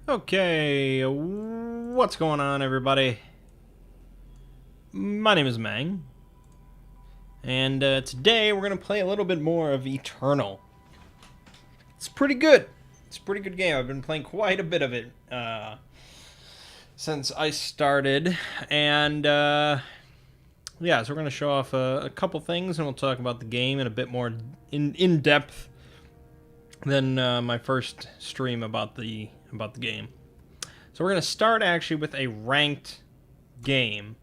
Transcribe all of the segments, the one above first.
Okay, what's going on, everybody? My name is Mangg, and today we're going to play a little bit more of Eternal. It's pretty good. It's a pretty good game. I've been playing quite a bit of it since I started, and yeah, so we're going to show off a couple things, and we'll talk about the game in a bit more in depth than my first stream about the game. So we're going to start actually with a ranked game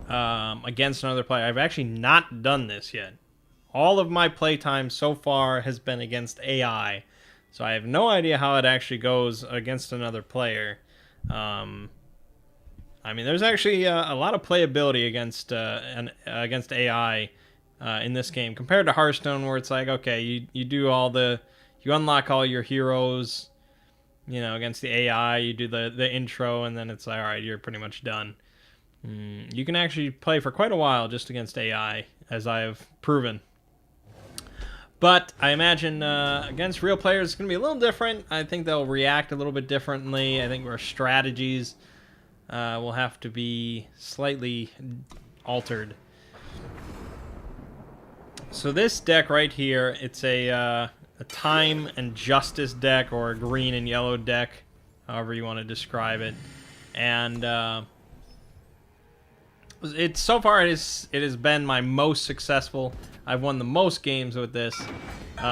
against another player. I've actually not done this yet. All of my playtime so far has been against AI, so I have no idea how it actually goes against another player. I mean, there's actually a lot of playability against AI in this game compared to Hearthstone, where it's like, okay, you unlock all your heroes. You know, against the AI, you do the intro, and then it's like, all right, you're pretty much done. You can actually play for quite a while just against AI, as I have proven. But I imagine against real players, it's going to be a little different. I think they'll react a little bit differently. I think our strategies will have to be slightly altered. So this deck right here, it's a time and justice deck, or a green and yellow deck, however you want to describe it. And so far it has been my most successful. I've won the most games with this. So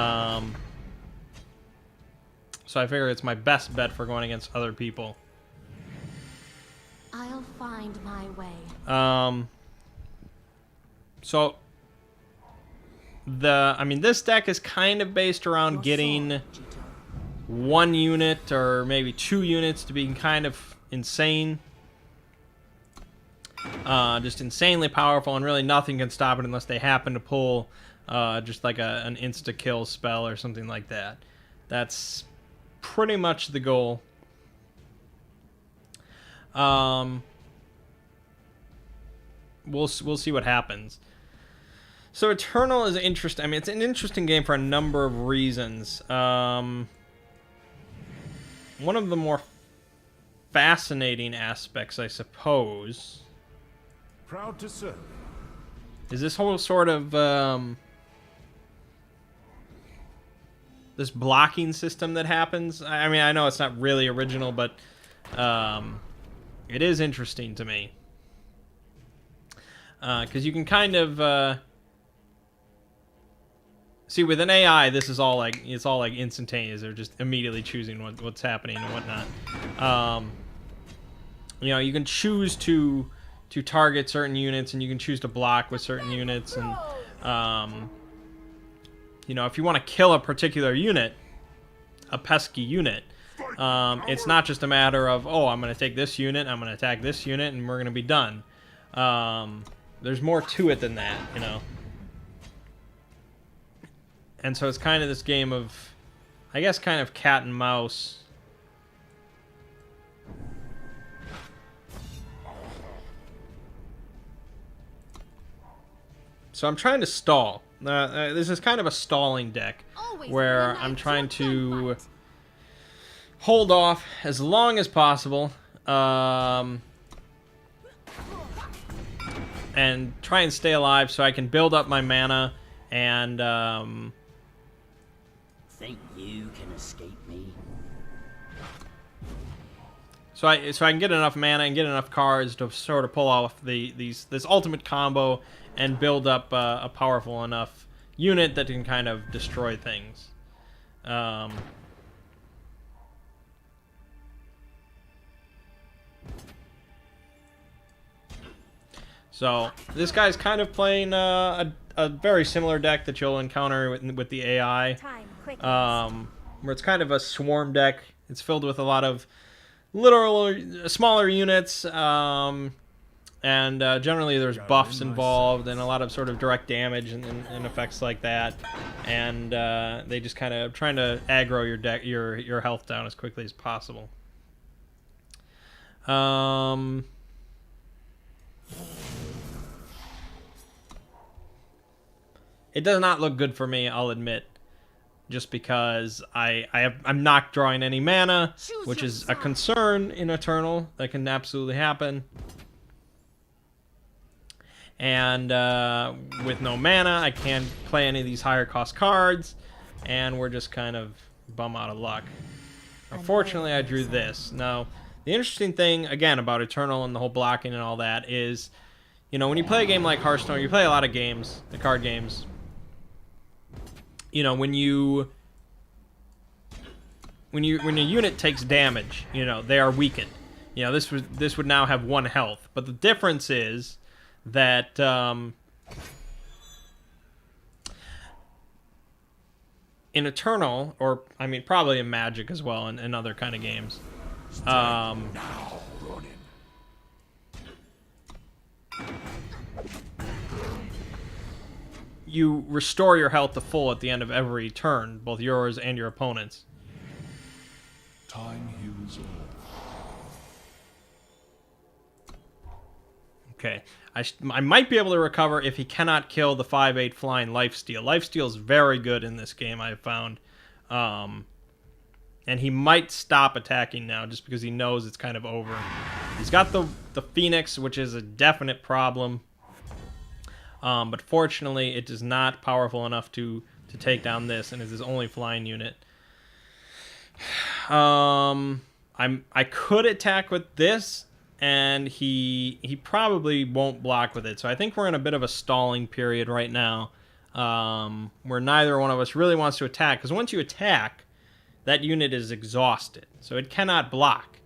I figure it's my best bet for going against other people. I'll find my way. So this deck is kind of based around getting one unit or maybe two units to be kind of insane. Just insanely powerful, and really nothing can stop it unless they happen to pull just like an insta-kill spell or something like that. That's pretty much the goal. We'll see what happens. So Eternal is interesting. I mean, it's an interesting game for a number of reasons. One of the more fascinating aspects, I suppose, proud to serve, is this whole sort of this blocking system that happens. I mean, I know it's not really original, but it is interesting to me because you can kind of see, with an AI, this is all like instantaneous. They're just immediately choosing what's happening and whatnot. You know, you can choose to target certain units, and you can choose to block with certain units, and you know, if you want to kill a particular unit, a pesky unit, it's not just a matter of, oh, I'm going to take this unit, I'm going to attack this unit, and we're going to be done. There's more to it than that, you know. And so it's kind of this game of, I guess, kind of cat and mouse. So I'm trying to stall. This is kind of a stalling deck, where I'm trying to hold off as long as possible, and try and stay alive so I can build up my mana and think you can escape me? So I can get enough mana and get enough cards to sort of pull off this ultimate combo and build up a powerful enough unit that can kind of destroy things. So this guy's kind of playing a very similar deck that you'll encounter with the AI, where it's kind of a swarm deck. It's filled with a lot of smaller units, and generally there's buffs involved and a lot of sort of direct damage and effects like that. And they just kind of trying to aggro your health down as quickly as possible. It does not look good for me, I'll admit. just because I'm not drawing any mana, which is a concern in Eternal. That can absolutely happen. And with no mana, I can't play any of these higher cost cards, and we're just kind of bum out of luck. Unfortunately, I drew this. Now, the interesting thing, again, about Eternal and the whole blocking and all that is, you know, when you play a game like Hearthstone, you play a lot of games, the card games. You know, when a unit takes damage, you know, they are weakened. You know, this would now have 1 health, but the difference is that in Eternal, or I mean probably in Magic as well, and other kind of games, you restore your health to full at the end of every turn, both yours and your opponent's. Time heals all. Okay, I might be able to recover if he cannot kill the 5/8 flying lifesteal. Lifesteal is very good in this game, I have found. And he might stop attacking now just because he knows it's kind of over. He's got the Phoenix, which is a definite problem. But fortunately, it is not powerful enough to take down this, and it's his only flying unit. I could attack with this, and he probably won't block with it. So I think we're in a bit of a stalling period right now, where neither one of us really wants to attack. Because once you attack, that unit is exhausted, so it cannot block.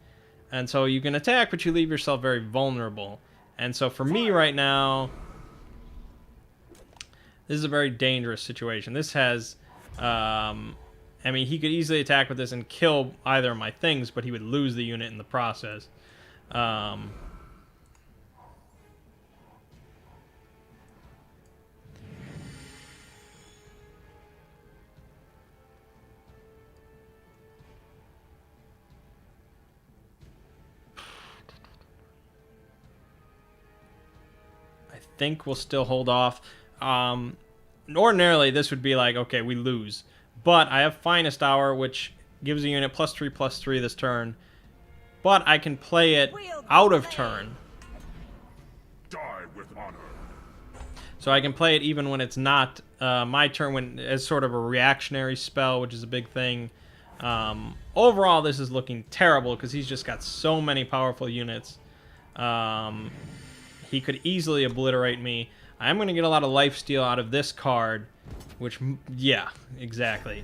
And so you can attack, but you leave yourself very vulnerable. And so for me right now, this is a very dangerous situation. This has, I mean, he could easily attack with this and kill either of my things, but he would lose the unit in the process. I think we'll still hold off. Ordinarily, this would be like, okay, we lose. But I have Finest Hour, which gives a unit +3/+3 this turn. But I can play it out of turn. Die with honor. So I can play it even when it's not my turn, when as sort of a reactionary spell, which is a big thing. Overall, this is looking terrible because he's just got so many powerful units. He could easily obliterate me. I'm going to get a lot of lifesteal out of this card, which, yeah, exactly.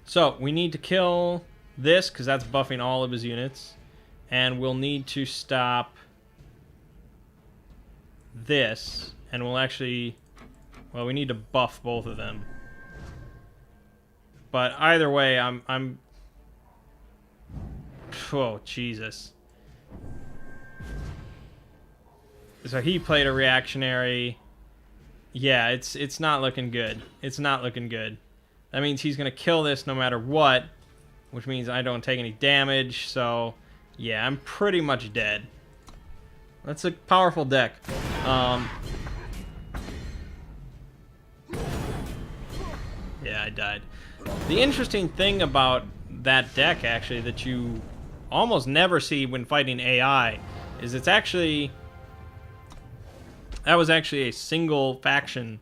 So, we need to kill this, because that's buffing all of his units. And we'll need to stop this, and we'll actually... Well, we need to buff both of them. But either way, I'm... Oh, Jesus. So he played a reactionary. Yeah, it's not looking good. It's not looking good. That means he's going to kill this no matter what, which means I don't take any damage. So, yeah, I'm pretty much dead. That's a powerful deck. Yeah, I died. The interesting thing about that deck, actually, that you almost never see when fighting AI, is it's actually... That was actually a single faction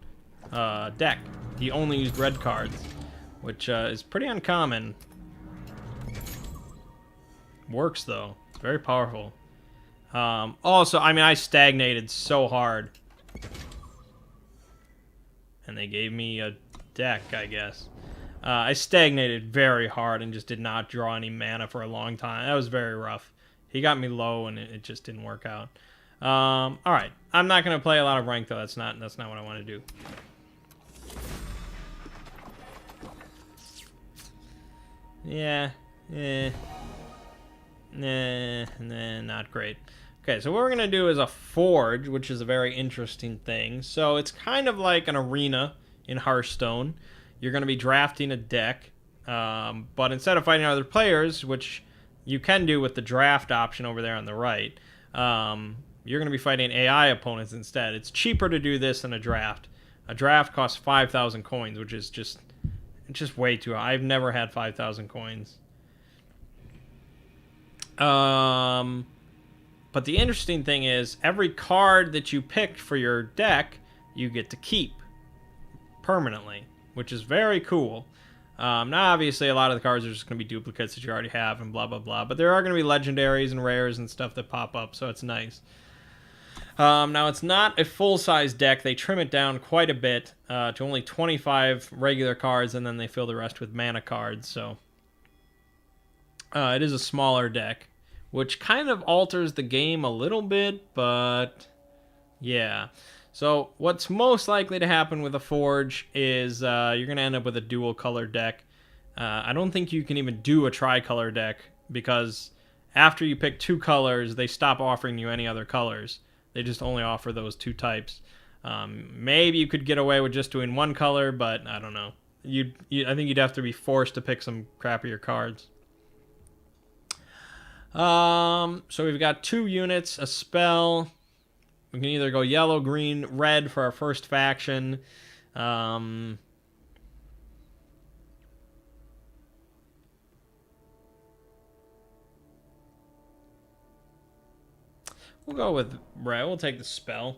deck. He only used red cards, which is pretty uncommon. Works, though. It's very powerful. Also, I mean, I stagnated so hard. And they gave me a deck, I guess. I stagnated very hard and just did not draw any mana for a long time. That was very rough. He got me low, and it just didn't work out. Alright. I'm not going to play a lot of rank, though. That's not what I want to do. Yeah. Nah, not great. Okay, so what we're going to do is a forge, which is a very interesting thing. So it's kind of like an arena in Hearthstone. You're going to be drafting a deck, but instead of fighting other players, which you can do with the draft option over there on the right, you're going to be fighting AI opponents instead. It's cheaper to do this than a draft, A draft costs 5,000 coins, which is just way too high. I've never had 5,000 coins. But the interesting thing is, every card that you pick for your deck, you get to keep permanently, which is very cool. Now, obviously, a lot of the cards are just going to be duplicates that you already have and blah, blah, blah. But there are going to be legendaries and rares and stuff that pop up, so it's nice. Now, it's not a full-size deck. They trim it down quite a bit to only 25 regular cards, and then they fill the rest with mana cards. So it is a smaller deck, which kind of alters the game a little bit, but yeah. So what's most likely to happen with a Forge is you're going to end up with a dual-color deck. I don't think you can even do a tricolor deck, because after you pick 2 colors, they stop offering you any other colors. They just only offer those 2 types. Maybe you could get away with just doing 1 color, but I don't know. I think you'd have to be forced to pick some crappier cards. So we've got 2 units, a spell. We can either go yellow, green, red for our first faction. We'll go with red. We'll take the spell.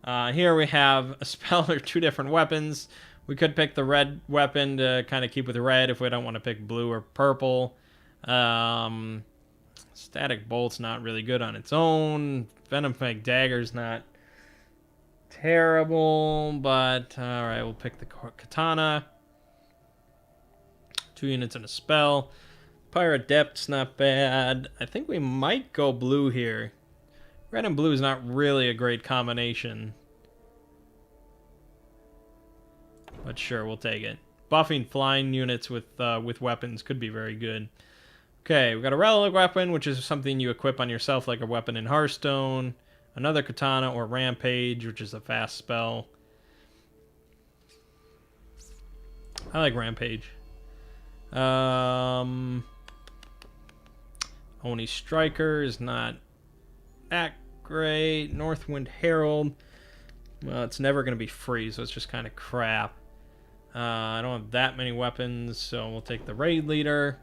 Here we have a spell or 2 different weapons. We could pick the red weapon to kind of keep with red if we don't want to pick blue or purple. Static Bolt's not really good on its own. Venom Fang Dagger's not terrible, but alright, we'll pick the Katana. 2 units and a spell. Pirate Depth's not bad. I think we might go blue here. Red and blue is not really a great combination. But sure, we'll take it. Buffing flying units with weapons could be very good. Okay, we've got a relic weapon, which is something you equip on yourself like a weapon in Hearthstone. Another Katana or Rampage, which is a fast spell. I like Rampage. Oni Striker is not that great. Northwind Herald. Well, it's never going to be free, so it's just kind of crap. I don't have that many weapons, so we'll take the Raid Leader.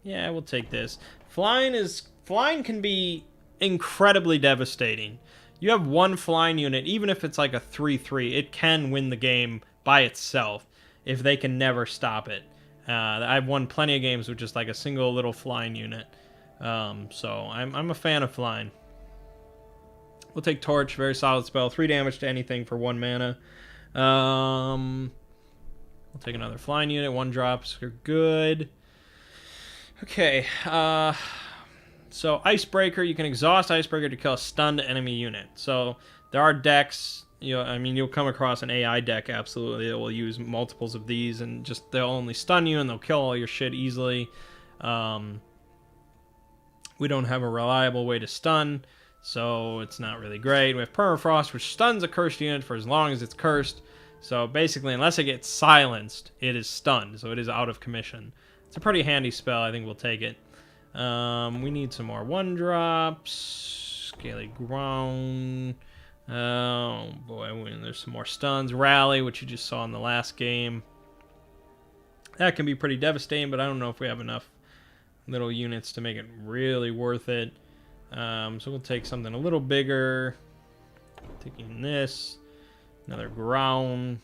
Yeah, we'll take this. Flying can be incredibly devastating. You have 1 flying unit, even if it's like a 3/3, it can win the game by itself if they can never stop it. I've won plenty of games with just like a single little flying unit. So I'm a fan of flying. We'll take Torch, very solid spell. 3 damage to anything for 1 mana. We'll take another flying unit. 1 drops are good. Okay. So Icebreaker, you can exhaust Icebreaker to kill a stunned enemy unit. So there are decks. You'll come across an AI deck absolutely that will use multiples of these, and just they'll only stun you and they'll kill all your shit easily. We don't have a reliable way to stun, so it's not really great. We have Permafrost, which stuns a cursed unit for as long as it's cursed. So basically, unless it gets silenced, it is stunned, so it is out of commission. It's a pretty handy spell. I think we'll take it. We need some more 1-drops. Scaly Ground. Oh boy, there's some more stuns. Rally, which you just saw in the last game. That can be pretty devastating, but I don't know if we have enough little units to make it really worth it. So we'll take something a little bigger. Taking this. Another Ground.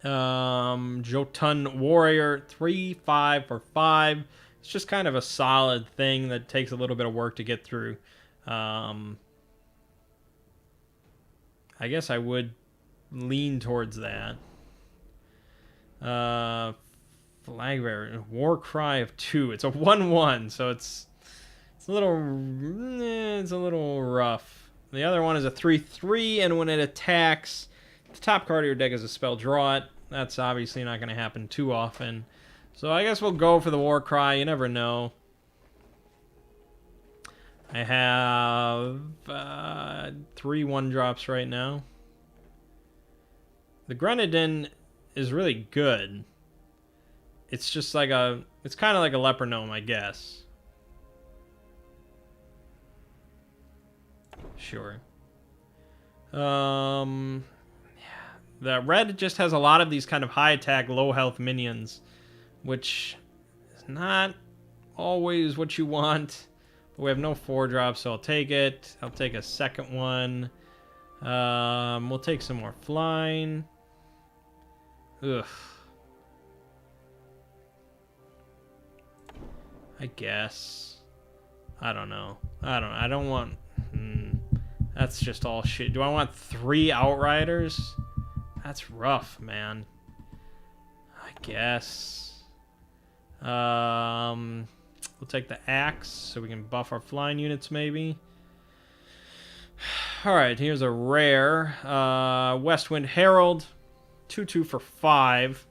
Jotun Warrior. 3/5 for 5. It's just kind of a solid thing that takes a little bit of work to get through. I guess I would lean towards that. Flagbearer, Warcry of 2. It's a 1/1, so it's a little rough. The other one is a 3/3, and when it attacks, the top card of your deck is a spell. Draw it. That's obviously not going to happen too often. So I guess we'll go for the Warcry. You never know. I have 3 1-drops right now. The Grenadin is really good. It's just like it's kind of like a Leper Gnome, I guess. Sure. The red just has a lot of these kind of high attack, low health minions, which is not always what you want. But we have no 4-drops, so I'll take it. I'll take a second one. We'll take some more flying. Ugh. I guess. I don't know. I don't want... That's just all shit. Do I want 3 Outriders? That's rough, man. I guess. We'll take the axe so we can buff our flying units, maybe. Alright, here's a rare. Westwind Herald. 2/2 for 5.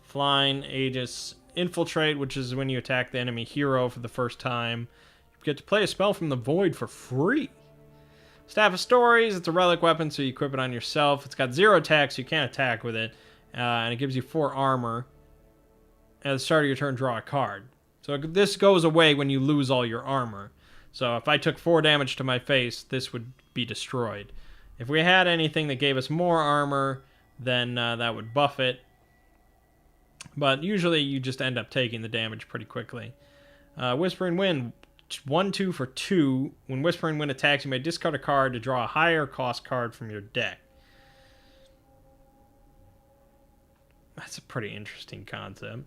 Flying, Aegis, Infiltrate, which is when you attack the enemy hero for the first time. You get to play a spell from the void for free. Staff of Stories, it's a relic weapon, so you equip it on yourself. It's got 0 attack, so you can't attack with it. And it gives you 4 armor. At the start of your turn, draw a card. So this goes away when you lose all your armor. So if I took 4 damage to my face, this would be destroyed. If we had anything that gave us more armor, then that would buff it. But usually you just end up taking the damage pretty quickly. Whispering Wind, 1/2 for 2. When Whispering Wind attacks, you may discard a card to draw a higher cost card from your deck. That's a pretty interesting concept.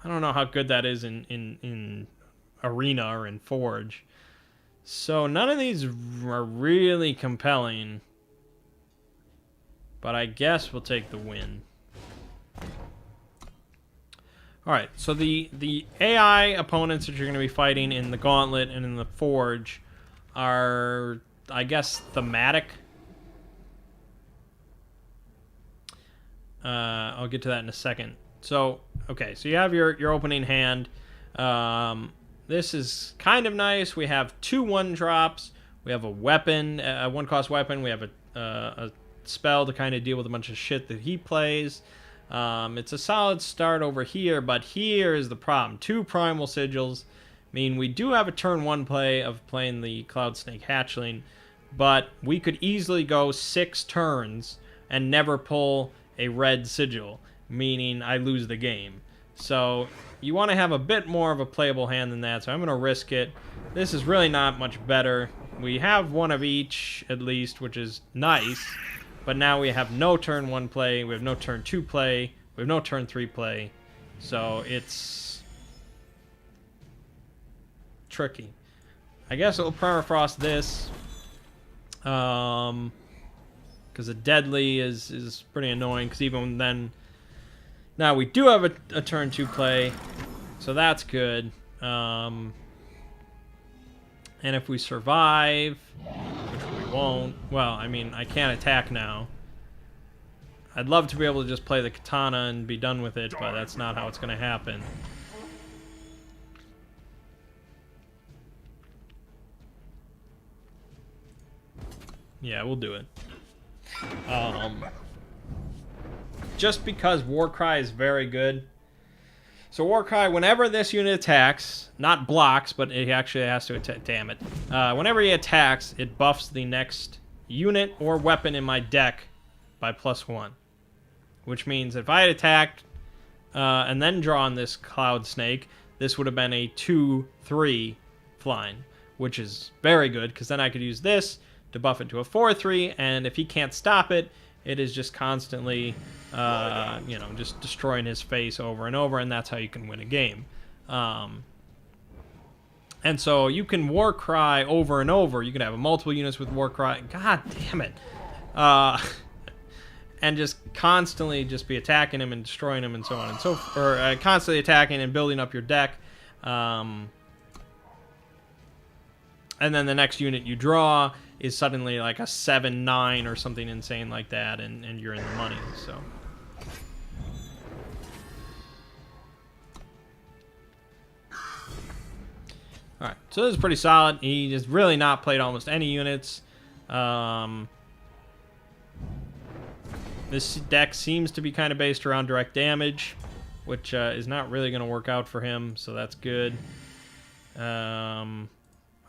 I don't know how good that is in Arena or in Forge. So none of these are really compelling. But I guess we'll take the win. Alright, so the AI opponents that you're going to be fighting in the Gauntlet and in the Forge are, I guess, thematic. I'll get to that in a second. So, okay, so you have your opening hand. This is kind of nice. We have 2 1-drops. We have a weapon, a 1-cost weapon. We have a spell to kind of deal with a bunch of shit that he plays. It's a solid start over here, but here is the problem. 2 primal sigils mean we do have a turn 1 play of playing the Cloud Snake Hatchling, but we could easily go 6 turns and never pull a red sigil, meaning I lose the game. So you want to have a bit more of a playable hand than that, so I'm going to risk it. This is really not much better. We have 1 of each, at least, which is nice. But now we have no turn 1 play, we have no turn 2 play, we have no turn 3 play. So it's tricky. I guess it'll permafrost this. Because the deadly is pretty annoying, because even then... Now we do have a turn 2 play, so that's good. And if we survive, which we won't, well, I mean, I can't attack now. I'd love to be able to just play the katana and be done with it, but that's not how it's going to happen. Yeah, we'll do it. Just because Warcry is very good. So Warcry, whenever this unit attacks, not blocks, but it actually has to attack, damn it. Whenever he attacks, it buffs the next unit or weapon in my deck by +1. Which means if I had attacked and then drawn this Cloud Snake, this would have been a 2/3 flying, which is very good, because then I could use this to buff it to a 4/3, and if he can't stop it, it is just constantly, you know, just destroying his face over and over, and that's how you can win a game. And so you can Warcry over and over. You can have multiple units with Warcry. God damn it. And just constantly just be attacking him and destroying him and so on and so forth. Or constantly attacking and building up your deck. And then the next unit you draw is suddenly like a 7/9 or something insane like that, and you're in the money, so. Alright, so this is pretty solid. He has really not played almost any units. This deck seems to be kind of based around direct damage, which is not really going to work out for him, so that's good.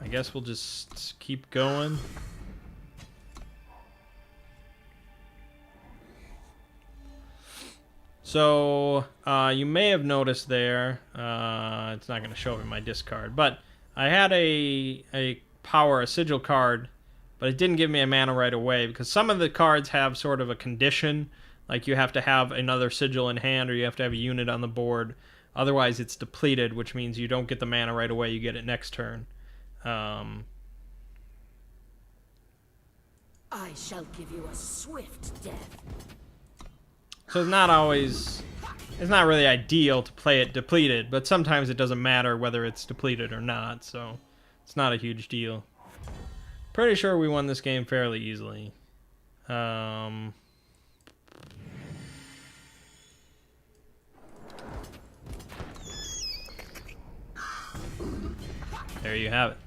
I guess we'll just keep going. So, you may have noticed there, it's not going to show up in my discard, but I had a sigil card, but it didn't give me a mana right away, because some of the cards have sort of a condition, like you have to have another sigil in hand, or you have to have a unit on the board, otherwise it's depleted, which means you don't get the mana right away, you get it next turn. I shall give you a swift death. So it's not really ideal to play it depleted, but sometimes it doesn't matter whether it's depleted or not, so it's not a huge deal. Pretty sure we won this game fairly easily. There you have it.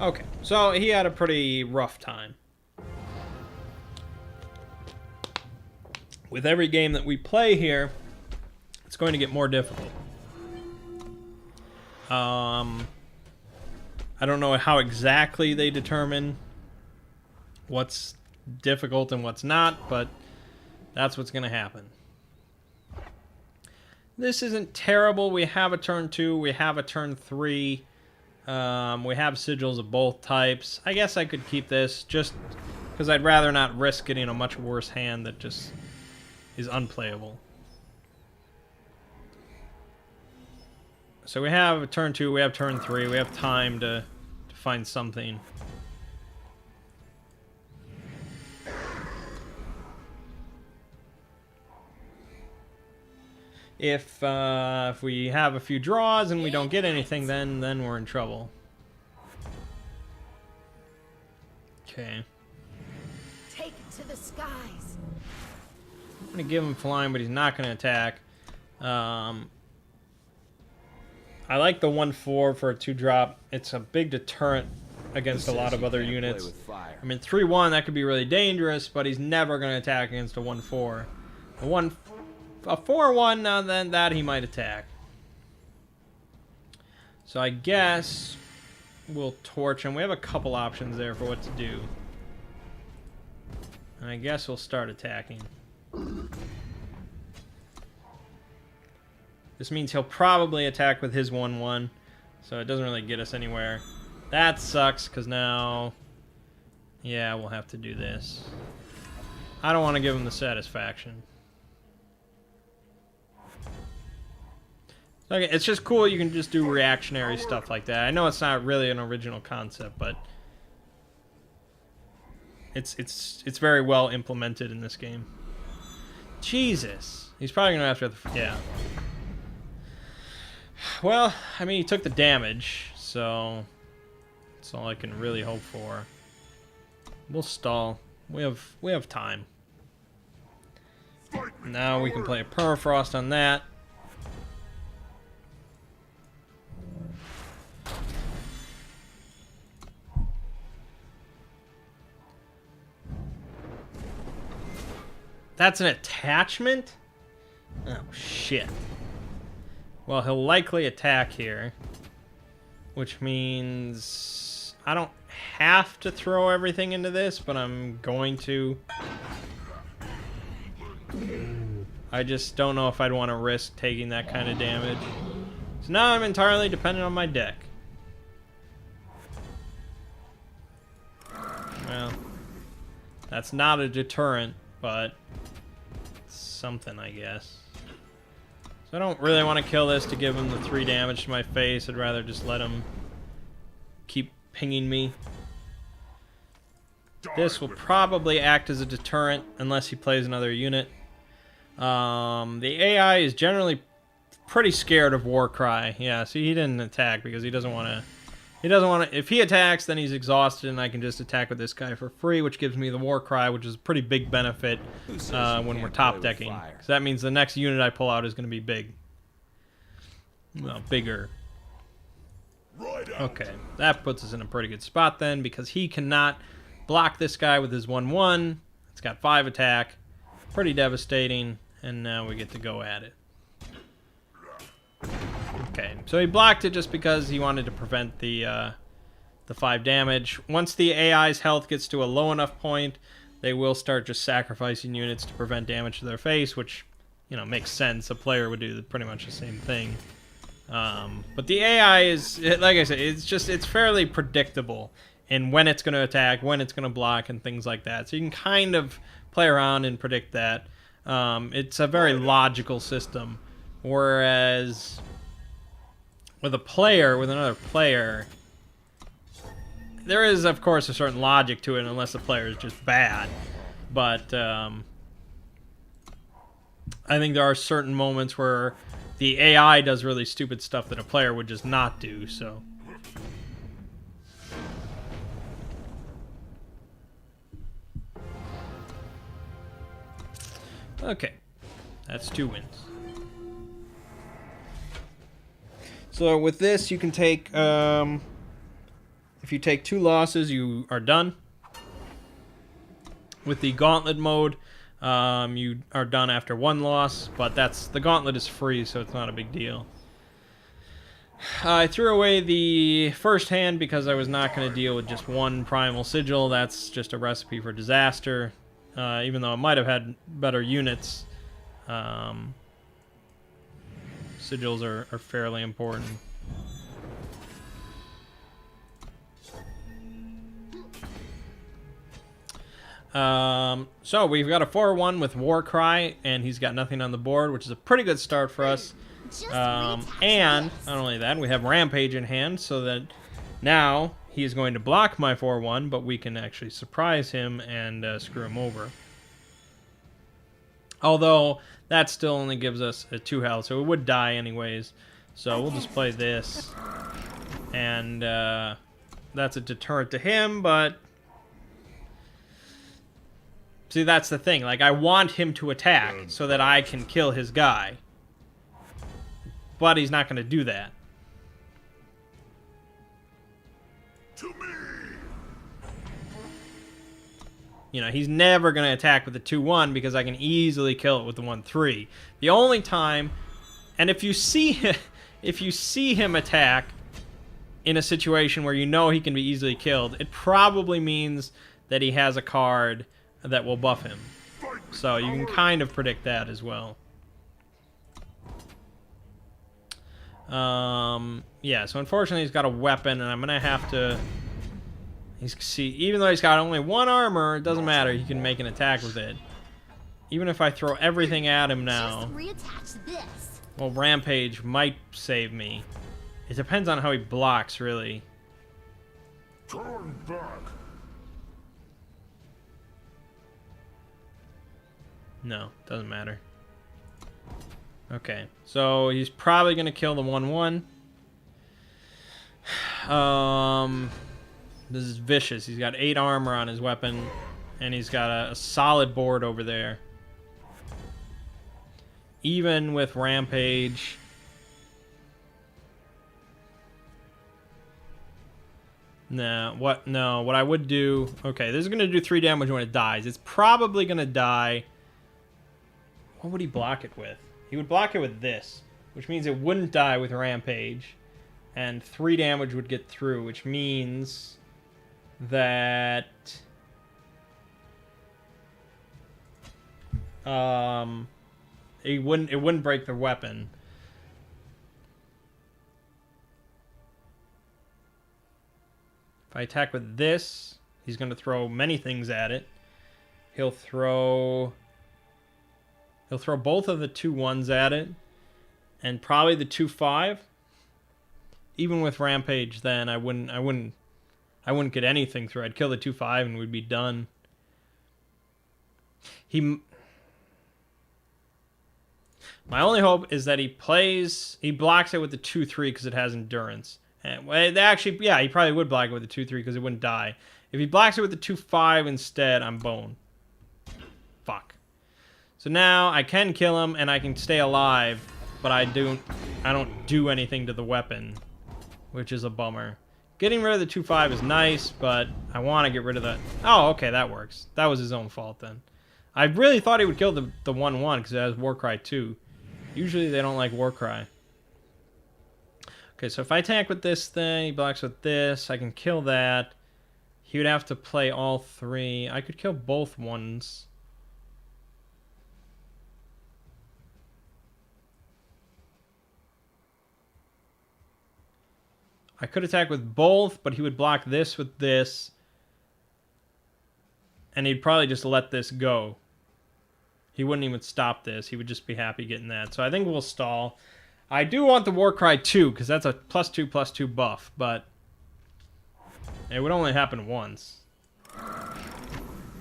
Okay, so he had a pretty rough time. With every game that we play here, it's going to get more difficult. I don't know how exactly they determine what's difficult and what's not, but that's what's going to happen. This isn't terrible. We have a turn 2, we have a turn 3. We have sigils of both types. I guess I could keep this just because I'd rather not risk getting a much worse hand that just is unplayable. So we have turn 2, we have turn 3, we have time to find something. If we have a few draws and we don't get anything, then we're in trouble. Okay. Take it to the skies. I'm gonna give him flying, but he's not gonna attack. I like the 1/4 for a 2-drop. It's a big deterrent against a lot of other units. I mean, 3/1 that could be really dangerous, but he's never gonna attack against a 1/4. A 4/1, now then that he might attack. So I guess we'll torch him. We have a couple options there for what to do. And I guess we'll start attacking. This means he'll probably attack with his 1/1, so it doesn't really get us anywhere. That sucks, because now... yeah, we'll have to do this. I don't want to give him the satisfaction. Okay, it's just cool you can just do reactionary stuff like that. I know it's not really an original concept, but... it's very well implemented in this game. Jesus. He's probably going to have to... yeah. Well, I mean, he took the damage, so... that's all I can really hope for. We'll stall. We have time. Now we can play a Permafrost on that. That's an attachment? Oh, shit. Well, he'll likely attack here. Which means... I don't have to throw everything into this, but I'm going to. I just don't know if I'd want to risk taking that kind of damage. So now I'm entirely dependent on my deck. Well, that's not a deterrent, but something, I guess. So I don't really want to kill this to give him the 3 damage to my face. I'd rather just let him keep pinging me. This will probably act as a deterrent unless he plays another unit. The AI is generally pretty scared of Warcry. Yeah, see, he didn't attack because he doesn't want to. He doesn't want to. If he attacks, then he's exhausted, and I can just attack with this guy for free, which gives me the Warcry, which is a pretty big benefit when we're top decking. So that means the next unit I pull out is going to be big. Well, bigger. Okay, that puts us in a pretty good spot then, because he cannot block this guy with his 1/1. It's got 5 attack. Pretty devastating, and now we get to go at it. Okay, so he blocked it just because he wanted to prevent the 5 damage. Once the AI's health gets to a low enough point, they will start just sacrificing units to prevent damage to their face, which, you know, makes sense. A player would do pretty much the same thing. But the AI is, like I said, it's fairly predictable in when it's going to attack, when it's going to block, and things like that. So you can kind of play around and predict that. It's a very logical system. Whereas with another player, there is, of course, a certain logic to it, unless the player is just bad. But I think there are certain moments where the AI does really stupid stuff that a player would just not do, so. Okay, that's 2 wins. So with this, you can take, if you take 2 losses, you are done. With the gauntlet mode, you are done after 1 loss, but the gauntlet is free, so it's not a big deal. I threw away the first hand because I was not going to deal with just 1 primal sigil. That's just a recipe for disaster. Even though it might have had better units, sigils are fairly important. So we've got a 4-1 with Warcry, and he's got nothing on the board, which is a pretty good start for us. And not only that, we have Rampage in hand, so that now he is going to block my 4-1, but we can actually surprise him and screw him over. Although that still only gives us a 2 health, so it would die anyways. So we'll just play this, and that's a deterrent to him, but see, that's the thing. Like, I want him to attack so that I can kill his guy. But he's not going to do that. To me. You know, he's never going to attack with the 2-1 because I can easily kill it with the 1-3. The only time, and if you see him attack in a situation where you know he can be easily killed, it probably means that he has a card that will buff him. So you can kind of predict that as well. Yeah, so unfortunately he's got a weapon, and I'm gonna have to. Even though he's got only 1 armor, it doesn't matter. He can make an attack with it. Even if I throw everything at him now. Well, Rampage might save me. It depends on how he blocks, really. Turn back. No, doesn't matter. Okay, so he's probably gonna kill the 1-1. This is vicious. He's got 8 armor on his weapon, and he's got a solid board over there. Even with Rampage, what I would do. Okay, this is gonna do 3 damage when it dies. It's probably gonna die. What would he block it with? He would block it with this, which means it wouldn't die with Rampage, and 3 damage would get through, which means that it wouldn't break the weapon. If I attack with this, he's going to throw many things at it. He'll throw both of the 2-1s at it, and probably the 2-5. Even with Rampage, then I wouldn't get anything through. I'd kill the 2-5 and we'd be done. My only hope is that he blocks it with the 2-3 because it has endurance. And actually, yeah, he probably would block it with the 2-3 because it wouldn't die. If he blocks it with the 2-5 instead, I'm boned. Fuck. So now I can kill him and I can stay alive, but I don't do anything to the weapon, which is a bummer. Getting rid of the 2-5 is nice, but I want to get rid of the... Oh, okay, that works. That was his own fault then. I really thought he would kill the 1-1 because it has Warcry 2. Usually they don't like Warcry. Okay, so if I attack with this thing, he blocks with this, I can kill that. He would have to play all 3. I could kill both ones. I could attack with both, but he would block this with this. And he'd probably just let this go. He wouldn't even stop this. He would just be happy getting that. So I think we'll stall. I do want the Warcry 2, because that's a +2/+2 buff, but it would only happen once.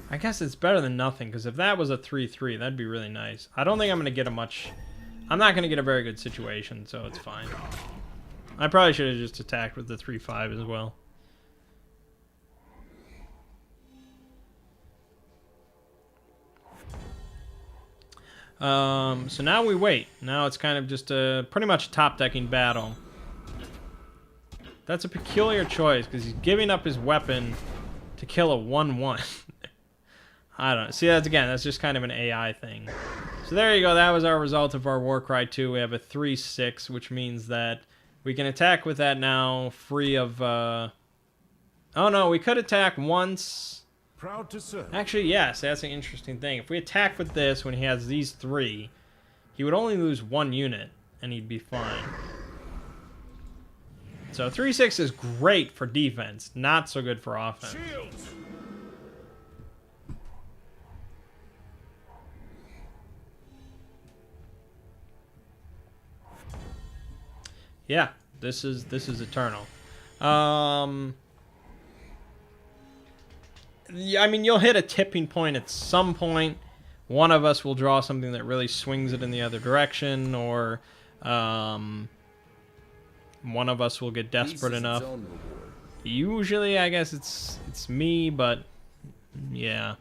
I guess it's better than nothing, because if that was a 3/3, that'd be really nice. I don't think I'm going to get a much... I'm not going to get a very good situation, so it's fine. I probably should have just attacked with the 3/5 as well. So now we wait. Now it's kind of just a pretty much top decking battle. That's a peculiar choice because he's giving up his weapon to kill a 1/1. I don't know. See, that's just kind of an AI thing. So there you go. That was our result of our Warcry 2. We have a 3/6, which means that we can attack with that now, free of... Oh no, we could attack once. Proud to serve. Actually, yes, that's an interesting thing. If we attack with this when he has these 3, he would only lose 1 unit, and he'd be fine. So 3/6 is great for defense, not so good for offense. Shields. Yeah, this is eternal. Yeah, I mean, you'll hit a tipping point at some point. One of us will draw something that really swings it in the other direction, or one of us will get desperate enough. Usually, I guess it's me, but yeah.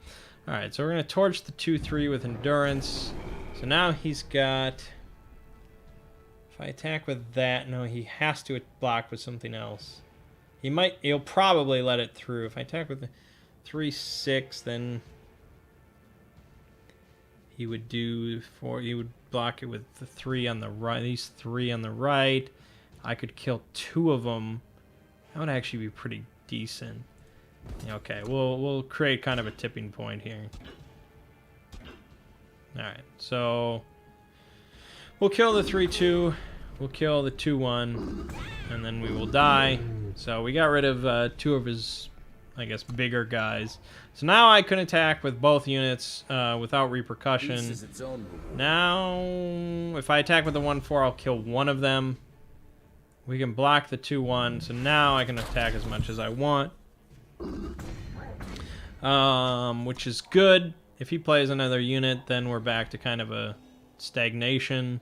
All right, so we're gonna torch the 2/3 with endurance. So now he's got. If I attack with that, no, he has to block with something else. He'll probably let it through. If I attack with the 3/6, then he would block it with the 3 on the right, these 3 on the right. I could kill 2 of them. That would actually be pretty decent. Okay, we'll create kind of a tipping point here. Alright, so we'll kill the 3/2, we'll kill the 2/1, and then we will die. So we got rid of 2 of his, I guess, bigger guys. So now I can attack with both units without repercussion. Now, if I attack with the 1/4, I'll kill 1 of them. We can block the 2/1, so now I can attack as much as I want. Which is good. If he plays another unit, then we're back to kind of a stagnation.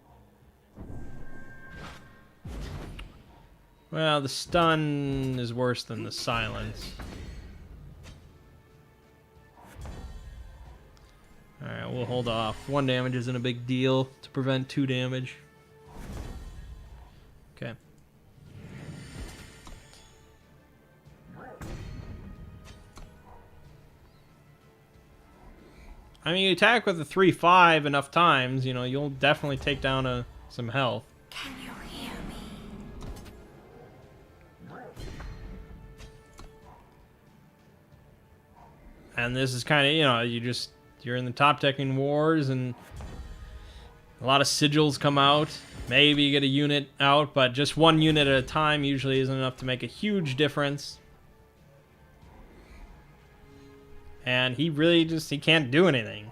Well, the stun is worse than the silence. Alright, we'll hold off. 1 damage isn't a big deal to prevent 2 damage. Okay. I mean, you attack with the 3/5 enough times, you'll definitely take down some health. Can you hear me? And this is kind of, you're in the top decking wars, and a lot of sigils come out. Maybe you get a unit out, but just 1 unit at a time usually isn't enough to make a huge difference. And he really he can't do anything.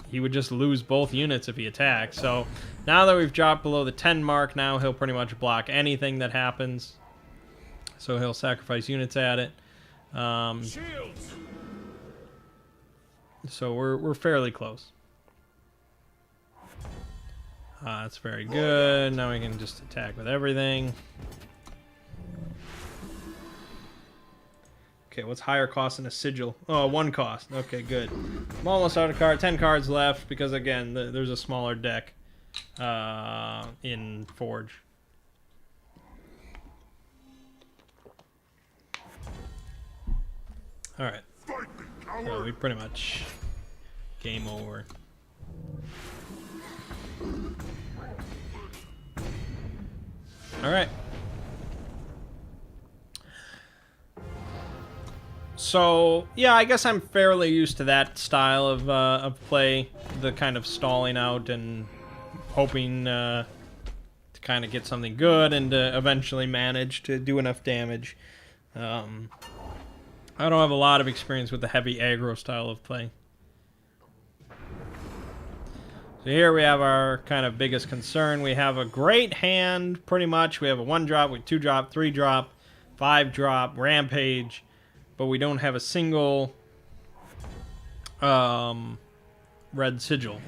He would just lose both units if he attacked. So now that we've dropped below the 10 mark, now he'll pretty much block anything that happens. So he'll sacrifice units at it. So we're fairly close. That's very good. Now we can just attack with everything. Okay, what's higher cost than a sigil? Oh, 1 cost. Okay, good. I'm almost out of cards. 10 cards left because, again, there's a smaller deck in Forge. Alright. So we pretty much game over. All right. So, yeah, I guess I'm fairly used to that style of play, the kind of stalling out and hoping to kind of get something good and to eventually manage to do enough damage. I don't have a lot of experience with the heavy aggro style of play. So here we have our kind of biggest concern. We have a great hand, pretty much. We have a 1-drop, with 2-drop, 3-drop, 5-drop, rampage. But we don't have a single red sigil,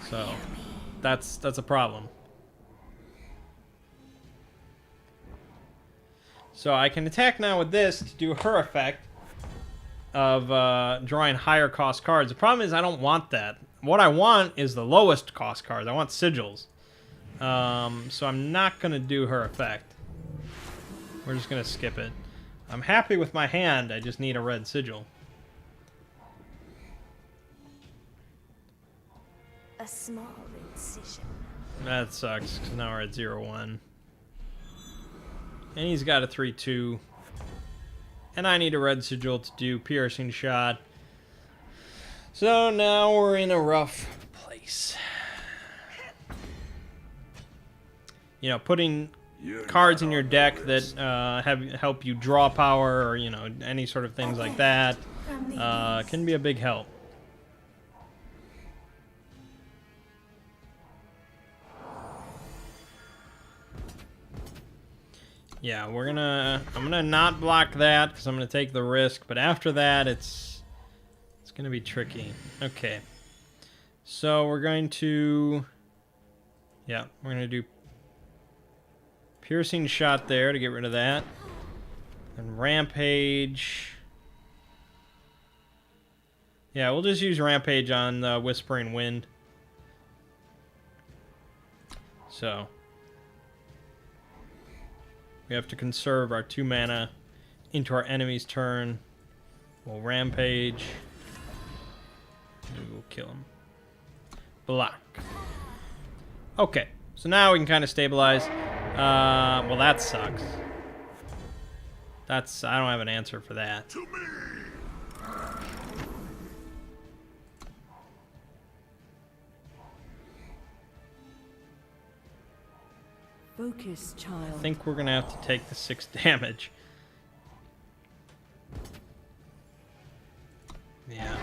so that's a problem. So I can attack now with this to do her effect of drawing higher cost cards. The problem is I don't want that. What I want is the lowest cost cards. I want sigils. So I'm not gonna do her effect. We're just gonna skip it. I'm happy with my hand, I just need a red sigil. A small incision. That sucks, because now we're at 0-1. And he's got a 3-2. And I need a red sigil to do piercing shot. So now we're in a rough place. You know, putting cards in your deck that help you draw power, or any sort of things like that can be a big help. Yeah, I'm gonna not block that because I'm gonna take the risk, but after that it's gonna be tricky. Okay, so we're gonna do piercing shot there to get rid of that. And rampage. Yeah, we'll just use rampage on the Whispering Wind. So we have to conserve our 2 mana into our enemy's turn. We'll rampage. We will kill him. Block. Okay, so now we can kind of stabilize. Well, that sucks. I don't have an answer for that. To me! Focus, child. I think we're gonna have to take the 6 damage. Yeah.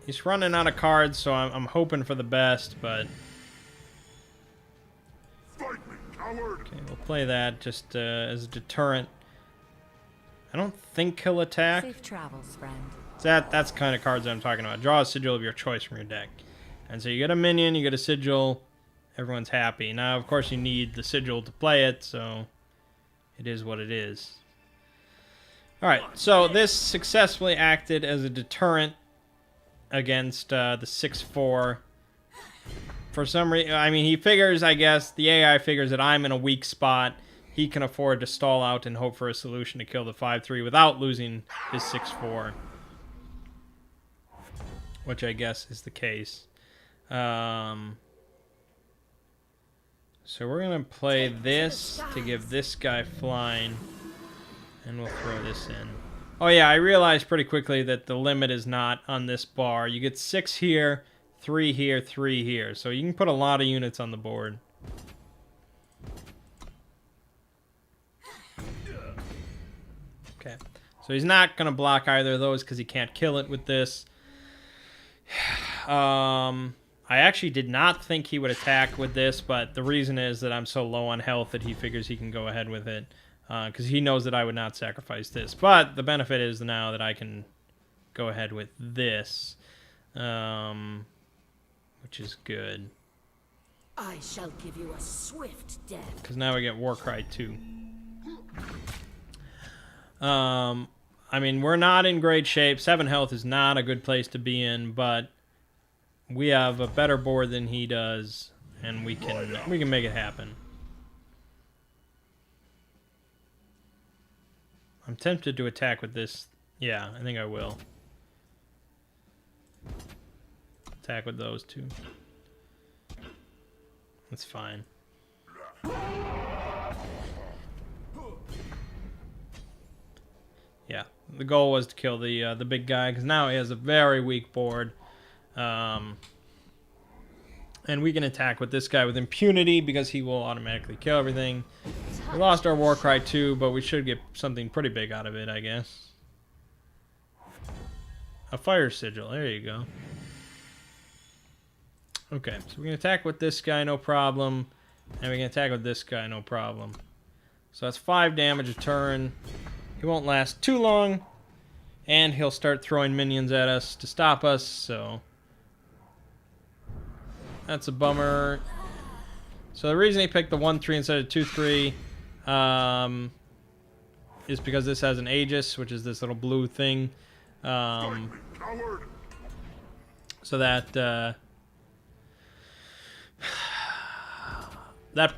He's running out of cards, so I'm hoping for the best, but... Fight me, coward! Okay, we'll play that just as a deterrent. I don't think he'll attack. Safe travels, friend. That's kind of cards I'm talking about. Draw a sigil of your choice from your deck. And so you get a minion, you get a sigil, everyone's happy. Now, of course, you need the sigil to play it, so it is what it is. Alright, so this successfully acted as a deterrent against the 6-4. For some reason, I mean, he figures, I guess, the AI figures that I'm in a weak spot. He can afford to stall out and hope for a solution to kill the 5-3 without losing his 6-4. Which I guess is the case. So we're going to play this to give this guy flying. And we'll throw this in. Oh yeah, I realized pretty quickly that the limit is not on this bar. You get 6 here, 3 here, 3 here. So you can put a lot of units on the board. Okay. So he's not going to block either of those because he can't kill it with this. I actually did not think he would attack with this, but the reason is that I'm so low on health that he figures he can go ahead with it. Because he knows that I would not sacrifice this. But the benefit is now that I can go ahead with this. Which is good. I shall give you a swift death. Because now we get Warcry 2. I mean, we're not in great shape. 7 health is not a good place to be in, but we have a better board than he does, and we can make it happen. I'm tempted to attack with this. Yeah, I think I will. Attack with those two. That's fine. Yeah, the goal was to kill the big guy, because now he has a very weak board. And we can attack with this guy with impunity, because he will automatically kill everything. We lost our Warcry too, but we should get something pretty big out of it, I guess. A fire sigil, there you go. Okay, so we can attack with this guy, no problem. And we can attack with this guy, no problem. So that's 5 damage a turn. He won't last too long. And he'll start throwing minions at us to stop us, so... That's a bummer. So the reason he picked the 1-3 instead of 2-3 is because this has an Aegis, which is this little blue thing. So that that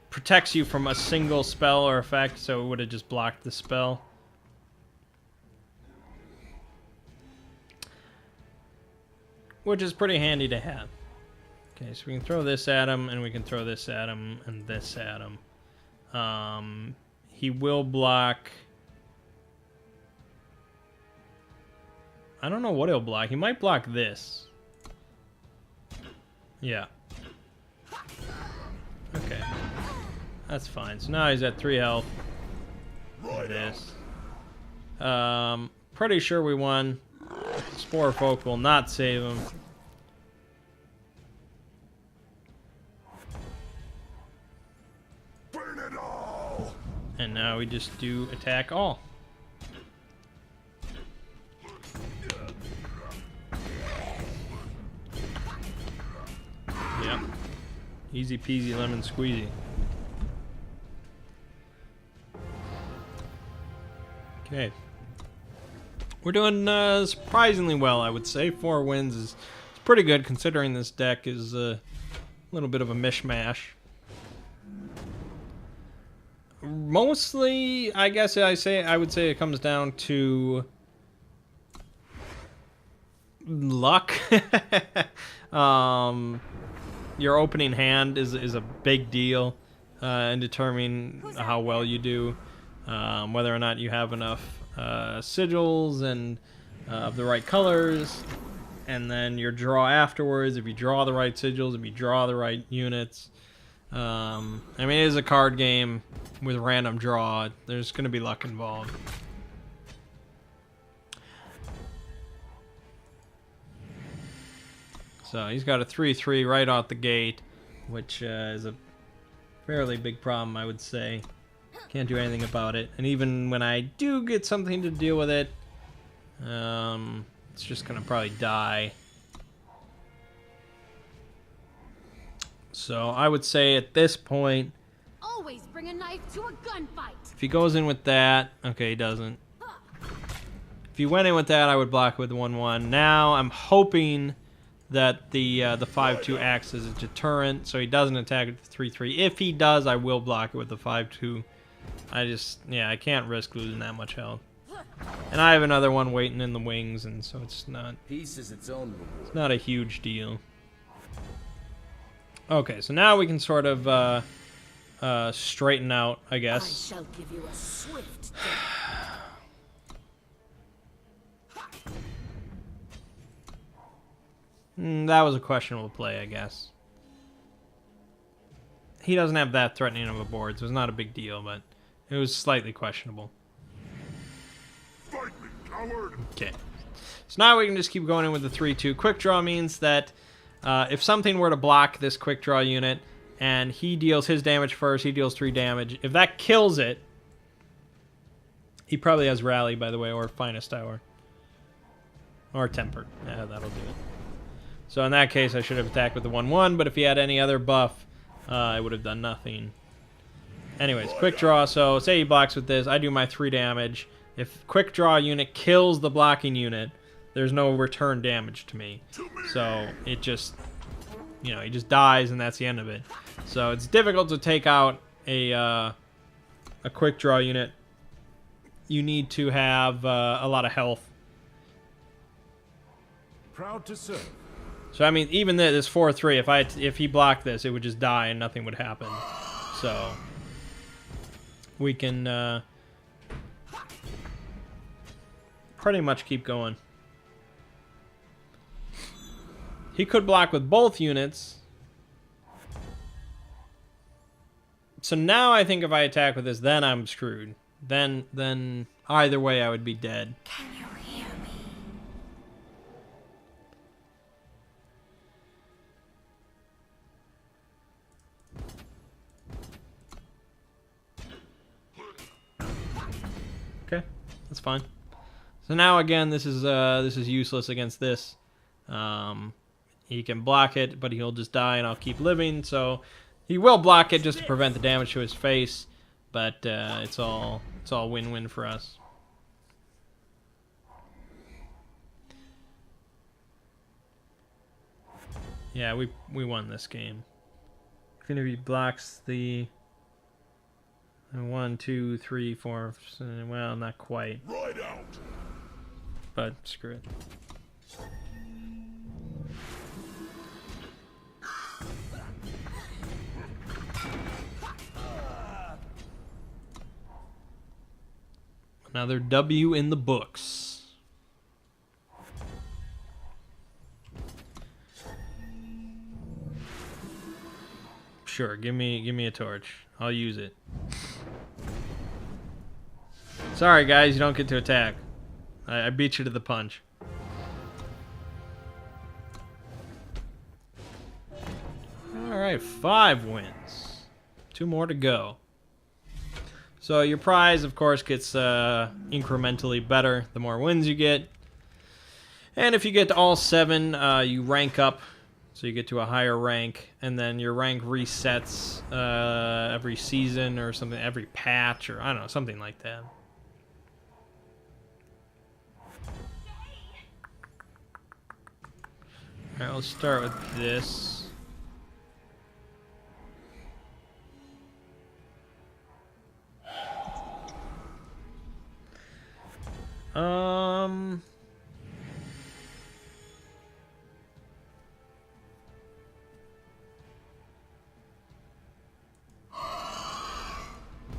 protects you from a single spell or effect, so it would have just blocked the spell. Which is pretty handy to have. Okay, so we can throw this at him, and we can throw this at him, and this at him. He will block... I don't know what he'll block. He might block this. Yeah. Okay. That's fine. So now he's at 3 health. Like this. Pretty sure we won. Spore Folk will not save him. Burn it all! And now we just do attack all. Yep. Easy peasy lemon squeezy. Okay. We're doing surprisingly well, I would say. 4 wins is pretty good, considering this deck is a little bit of a mishmash. Mostly, I guess I would say it comes down to luck. Your opening hand is a big deal in determining how well you do, whether or not you have enough sigils and of the right colors, and then your draw afterwards, if you draw the right sigils, if you draw the right units. I mean, it is a card game with random draw. There's going to be luck involved. So he's got a 3-3 right out the gate, which is a fairly big problem, I would say. Can't do anything about it. And even when I do get something to deal with it, it's just going to probably die. So I would say at this point, Always bring a knife to a gunfight. if he goes in with that, okay, he doesn't. If he went in with that, I would block with 1-1. Now I'm hoping that the 5-2 acts as a deterrent, so he doesn't attack with the 3-3. If he does, I will block it with the 5-2. I can't risk losing that much health. And I have another one waiting in the wings, and so it's not a huge deal. Okay, so now we can sort of straighten out, I guess. I shall give you a swift death. That was a questionable play, I guess. He doesn't have that threatening of a board, so it's not a big deal, but it was slightly questionable. Fight me, coward! Okay. So now we can just keep going in with the 3-2. Quick draw means that if something were to block this quick draw unit, and he deals his damage first, he deals 3 damage. If that kills it, he probably has Rally, by the way, or Finest Hour. Or Temper. Yeah, that'll do it. So in that case, I should have attacked with the 1-1, but if he had any other buff, I would have done nothing. Anyways, quick draw. So say he blocks with this, I do my 3 damage. If quick draw unit kills the blocking unit, there's no return damage to me. So it just, he just dies, and that's the end of it. So it's difficult to take out a quick draw unit. You need to have a lot of health. Proud to serve. So I mean, even this 4-3, if he blocked this, it would just die and nothing would happen. So we can pretty much keep going. He could block with both units. So now I think if I attack with this, then I'm screwed. Then either way I would be dead. Can you hear me? Okay, that's fine. So now again, this is useless against this. He can block it, but he'll just die, and I'll keep living. So he will block it just to prevent the damage to his face, but it's all win-win for us. Yeah, we won this game. Even if he blocks the 1, 2, 3, 4, well, not quite. Right out. But screw it. Another W in the books. Sure, give me a torch. I'll use it. Sorry guys, you don't get to attack. I beat you to the punch. Alright, 5 wins. 2 more to go. So your prize, of course, gets incrementally better the more wins you get. And if you get to all 7, you rank up. So you get to a higher rank. And then your rank resets every season or something, every patch, or I don't know, something like that. Alright, let's start with this.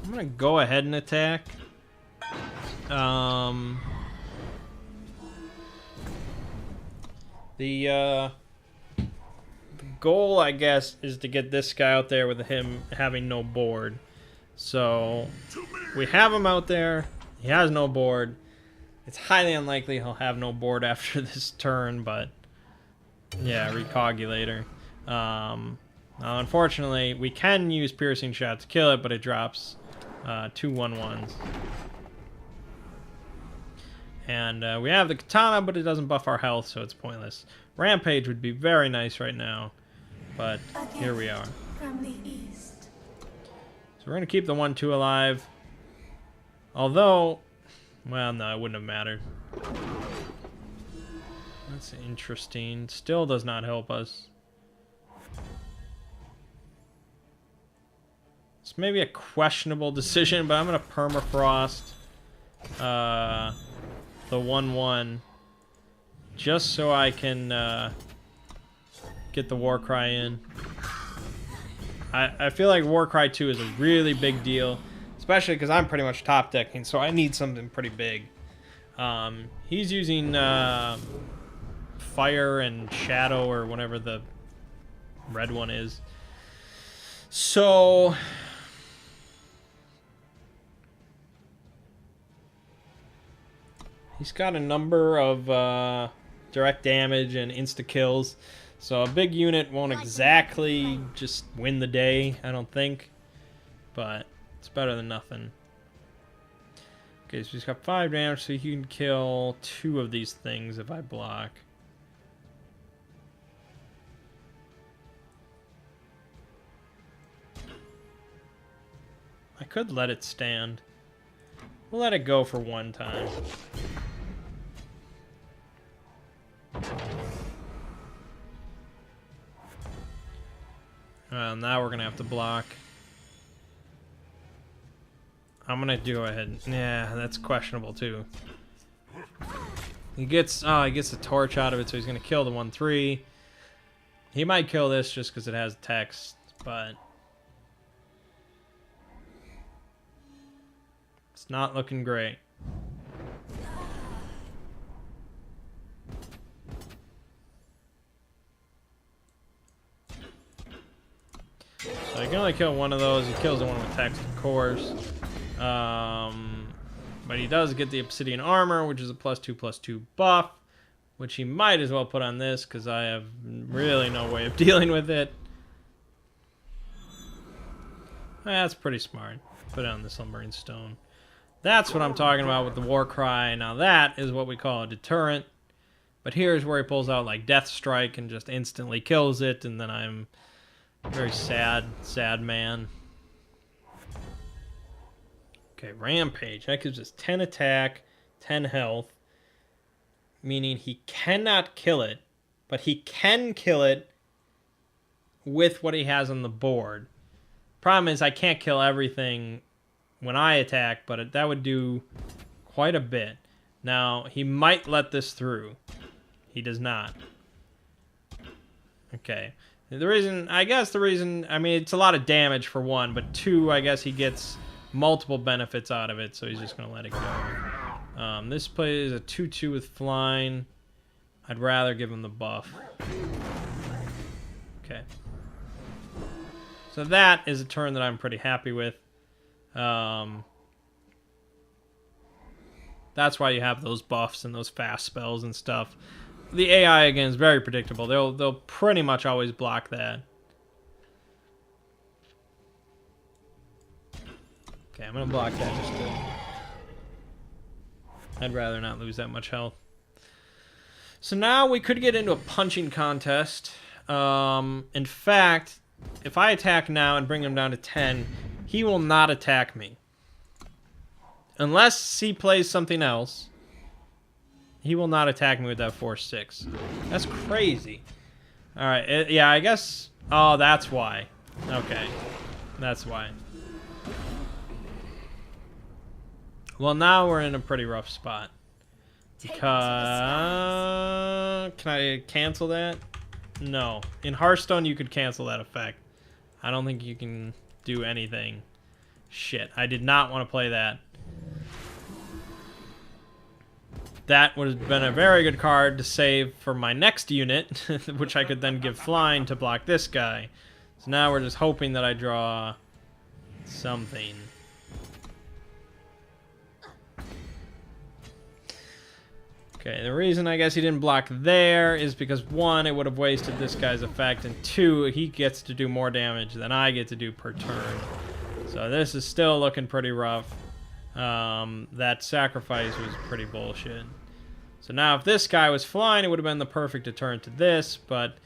I'm gonna go ahead and attack. The goal, I guess, is to get this guy out there with him having no board. So we have him out there. He has no board. It's highly unlikely he'll have no board after this turn, but yeah, Recogulator. Unfortunately, we can use Piercing Shot to kill it, but it drops 2 1/1s. And we have the Katana, but it doesn't buff our health, so it's pointless. Rampage would be very nice right now, but here we are. From the east. So we're going to keep the 1-2 alive. Although, well, no, it wouldn't have mattered. That's interesting. Still does not help us. It's maybe a questionable decision, but I'm going to permafrost the 1-1 just so I can get the Warcry in. I feel like Warcry 2 is a really big deal, especially because I'm pretty much top decking, so I need something pretty big. He's using Fire and Shadow, or whatever the red one is. So he's got a number of direct damage and insta-kills. So a big unit won't exactly just win the day, I don't think. But it's better than nothing. Okay, so he's got 5 damage, so he can kill 2 of these things if I block. I could let it stand. We'll let it go for one time. Now we're gonna have to block. I'm gonna go ahead. Yeah, that's questionable too. He gets a torch out of it, so he's gonna kill the 1-3. He might kill this just because it has text, but it's not looking great. So you can only kill one of those. He kills the one with text, of course. But he does get the obsidian armor, which is a +2/+2 buff, which he might as well put on this because I have really no way of dealing with it. That's pretty smart. Put it on the Slumbering Stone. That's what I'm talking about with the war cry. Now that is what we call a deterrent. But here's where he pulls out like Death Strike and just instantly kills it, and then I'm very sad man. Okay, Rampage. That gives us 10 attack, 10 health. Meaning he cannot kill it, but he can kill it with what he has on the board. Problem is I can't kill everything when I attack, but that would do quite a bit. Now, he might let this through. He does not. Okay. I mean, it's a lot of damage for one, but two, I guess he gets multiple benefits out of it, so he's just going to let it go. This plays a 2/2 with flying. I'd rather give him the buff. Okay. So that is a turn that I'm pretty happy with. That's why you have those buffs and those fast spells and stuff. The AI, again, is very predictable. They'll pretty much always block that. Okay, I'm going to block that just to... I'd rather not lose that much health. So now we could get into a punching contest. In fact, if I attack now and bring him down to 10, he will not attack me. Unless he plays something else, he will not attack me with that 4/6. That's crazy. Alright, yeah, I guess... Oh, that's why. Okay. That's why. Well, now we're in a pretty rough spot. Because... Can I cancel that? No. In Hearthstone, you could cancel that effect. I don't think you can do anything. Shit, I did not want to play that. That would have been a very good card to save for my next unit, which I could then give flying to block this guy. So now we're just hoping that I draw something. Okay, the reason I guess he didn't block there is because, one, it would have wasted this guy's effect, and two, he gets to do more damage than I get to do per turn. So this is still looking pretty rough. That sacrifice was pretty bullshit. So now if this guy was flying, it would have been the perfect deterrent to this, but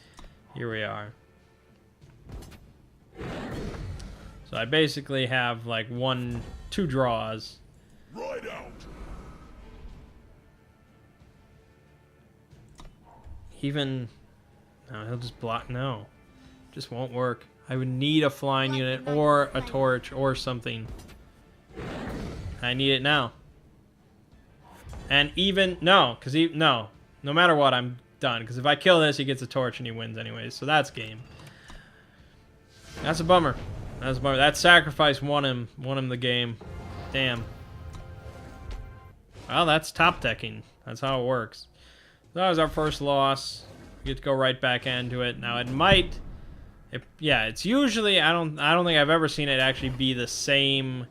here we are. So I basically have like 2 draws. Right out. Even... No, he'll just block. No. Just won't work. I would need a flying unit or a torch or something. I need it now. And even... No, because no. No matter what, I'm done. Because if I kill this, he gets a torch and he wins anyways. So that's game. That's a bummer. That's a bummer. That sacrifice won him the game. Damn. Well, that's top decking. That's how it works. That was our first loss. We get to go right back into it. Now it might... yeah, it's usually... I don't think I've ever seen it actually be the same...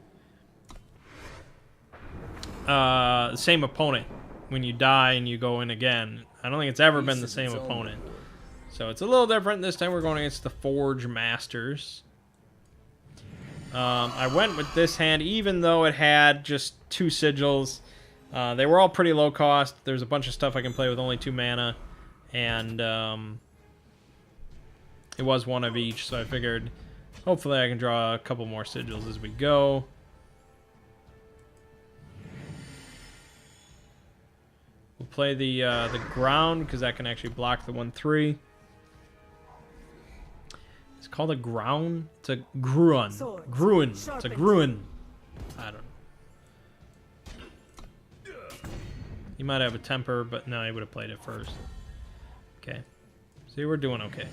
same opponent when you die and you go in again. I don't think it's ever been the same opponent. So it's a little different. This time we're going against the Forge Masters. I went with this hand even though it had just 2 sigils. They were all pretty low cost. There's a bunch of stuff I can play with only 2 mana. And it was 1 of each, so I figured hopefully I can draw a couple more sigils as we go. We'll play the ground because that can actually block the 1/3. It's called a ground. It's a Gruun. Gruun. It's a Gruun. I don't know. He might have a temper, but no, he would have played it first. Okay. See, we're doing okay.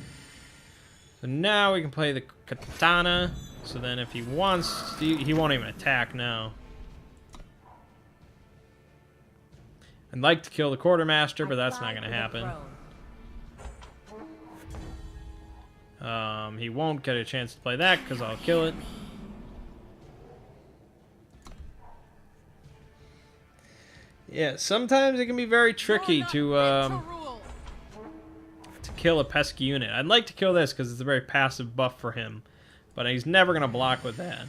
So now we can play the katana. So then if he wants, he won't even attack now. I'd like to kill the quartermaster, but that's not going to happen. He won't get a chance to play that because I'll kill it. Yeah, sometimes it can be very tricky to kill a pesky unit. I'd like to kill this because it's a very passive buff for him, but he's never going to block with that.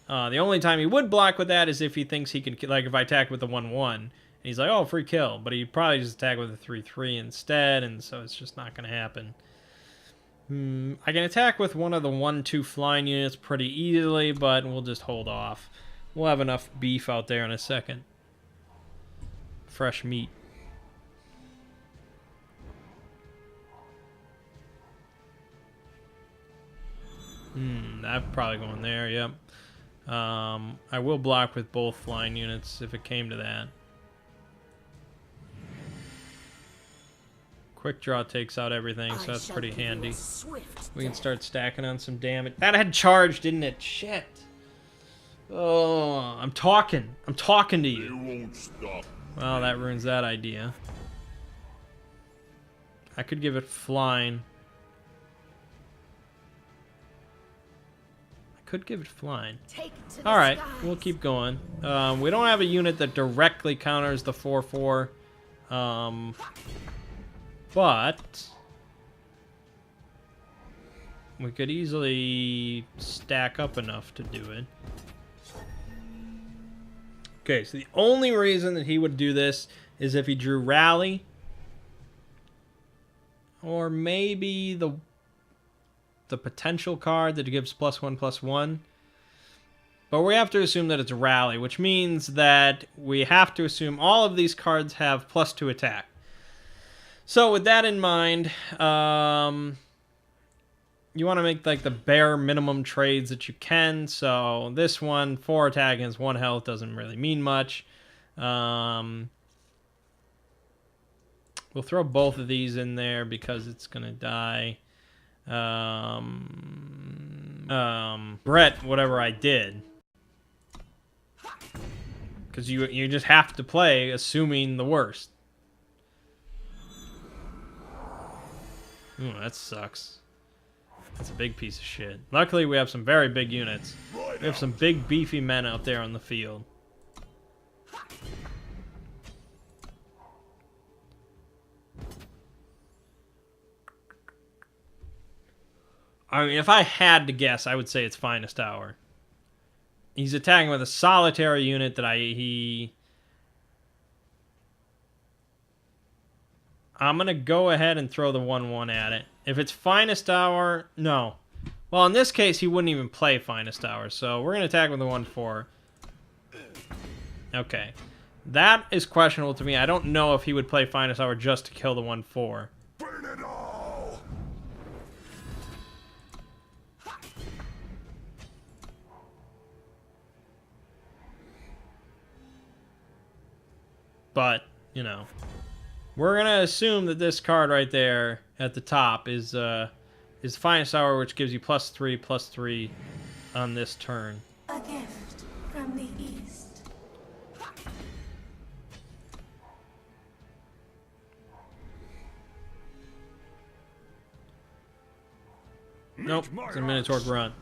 The only time he would block with that is if he thinks he can, like if I attack with the 1-1, and he's like, oh, free kill, but he'd probably just attack with a 3-3 instead, and so it's just not going to happen. I can attack with one of the 1-2 flying units pretty easily, but we'll just hold off. We'll have enough beef out there in a second. Fresh meat. I'm probably going there, yep. I will block with both flying units if it came to that. Quick draw takes out everything, so that's pretty handy. We can start stacking on some damage. That had charged, didn't it? Shit. Oh, I'm talking. I'm talking to you. You won't stop. Well, that ruins that idea. I could give it flying. Could give it flying. Alright, we'll keep going. We don't have a unit that directly counters the 4-4. But we could easily stack up enough to do it. Okay, so the only reason that he would do this is if he drew Rally. Or maybe the potential card that gives +1/+1. But we have to assume that it's Rally, which means that we have to assume all of these cards have +2 attack. So with that in mind, you want to make like the bare minimum trades that you can. So this one, 4 attack against 1 health, doesn't really mean much. We'll throw both of these in there because it's going to die. Brett, whatever I did. Because you just have to play assuming the worst. Ooh, that sucks. That's a big piece of shit. Luckily, we have some very big units. We have some big, beefy men out there on the field. I mean, if I had to guess, I would say it's Finest Hour. He's attacking with a solitary unit that I'm going to go ahead and throw the 1-1 at it. If it's Finest Hour, no. Well, in this case, he wouldn't even play Finest Hour, so we're going to attack with the 1-4. Okay. That is questionable to me. I don't know if he would play Finest Hour just to kill the 1-4. Burn it all! But, you know, we're going to assume that this card right there at the top is Finest Hour, which gives you +3/+3 on this turn. A gift from the east. Nope, it's a Minotaur grunt.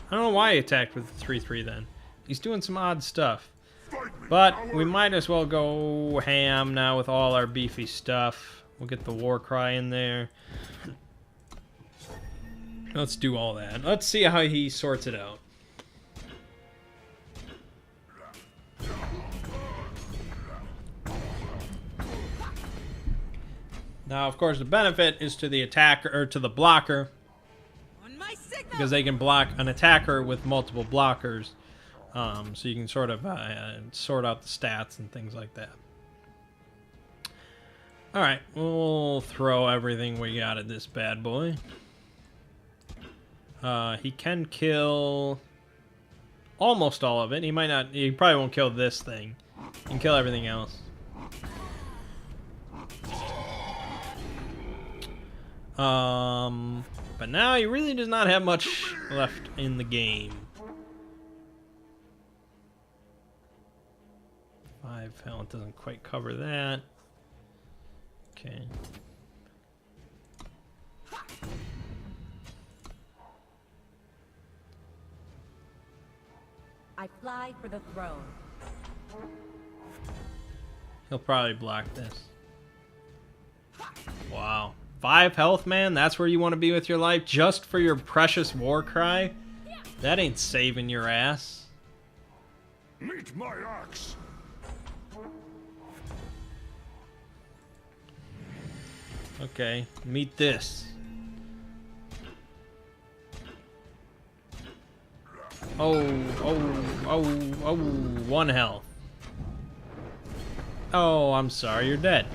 I don't know why he attacked with the 3-3 then. He's doing some odd stuff. But we might as well go ham now with all our beefy stuff. We'll get the war cry in there. Let's do all that. Let's see how he sorts it out. Now, of course, the benefit is to the attacker or to the blocker, because they can block an attacker with multiple blockers. So you can sort of sort out the stats and things like that. Alright, we'll throw everything we got at this bad boy. He can kill almost all of it. He might not, he probably won't kill this thing. He can kill everything else. But now he really does not have much left in the game. 5 health doesn't quite cover that. Okay. I fly for the throne. He'll probably block this. Wow. 5 health, man? That's where you want to be with your life? Just for your precious war cry? That ain't saving your ass. Meet my axe. Okay, meet this. Oh, 1 health. Oh, I'm sorry, you're dead.